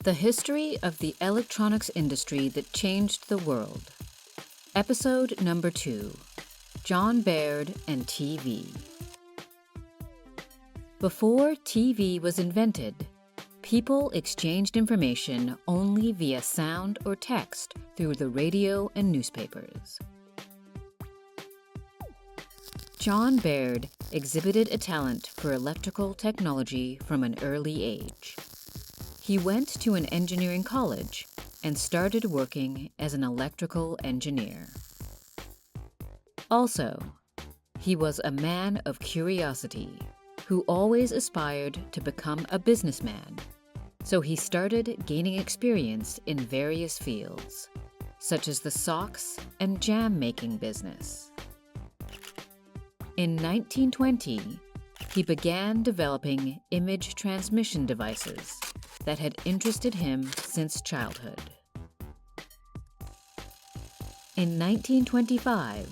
The History of the Electronics Industry That Changed the World. Episode number 2. John Baird and TV. Before TV was invented, people exchanged information only via sound or text through the radio and newspapers. John Baird exhibited a talent for electrical technology from an early age. He went to an engineering college and started working as an electrical engineer. Also, he was a man of curiosity who always aspired to become a businessman, so he started gaining experience in various fields, such as the socks and jam-making business. In 1920, he began developing image transmission devices that had interested him since childhood. In 1925,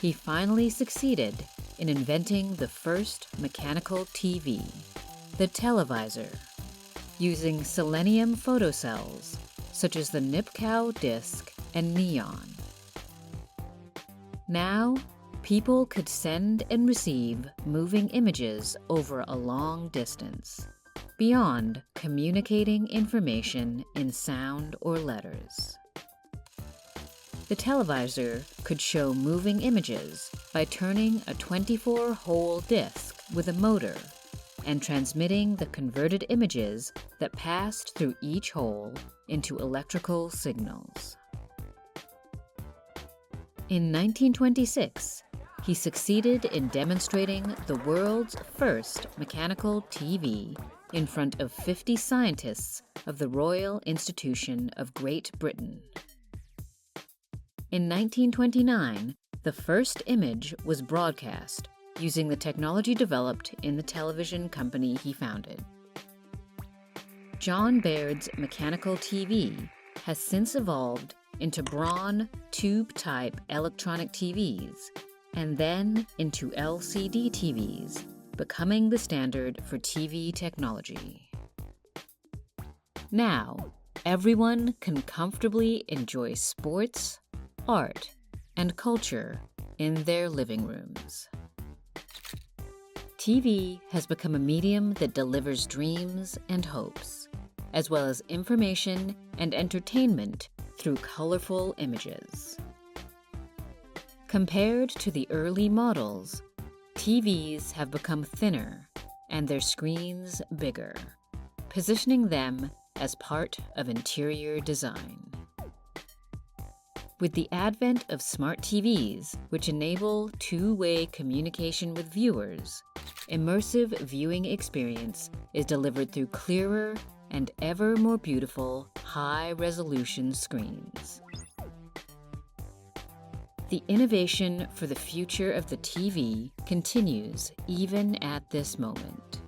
he finally succeeded in inventing the first mechanical TV, the televisor, using selenium photocells such as the Nipkow disc and neon. Now, people could send and receive moving images over a long distance, beyond communicating information in sound or letters. The televisor could show moving images by turning a 24-hole disc with a motor and transmitting the converted images that passed through each hole into electrical signals. In 1926, he succeeded in demonstrating the world's first mechanical TV in front of 50 scientists of the Royal Institution of Great Britain. In 1929, the first image was broadcast using the technology developed in the television company he founded. John Baird's mechanical TV has since evolved into Braun tube-type electronic TVs and then into LCD TVs, becoming the standard for TV technology. Now, everyone can comfortably enjoy sports, art, and culture in their living rooms. TV has become a medium that delivers dreams and hopes, as well as information and entertainment through colorful images. Compared to the early models, TVs have become thinner and their screens bigger, positioning them as part of interior design. With the advent of smart TVs, which enable two-way communication with viewers, immersive viewing experience is delivered through clearer and ever more beautiful high-resolution screens. The innovation for the future of the TV continues even at this moment.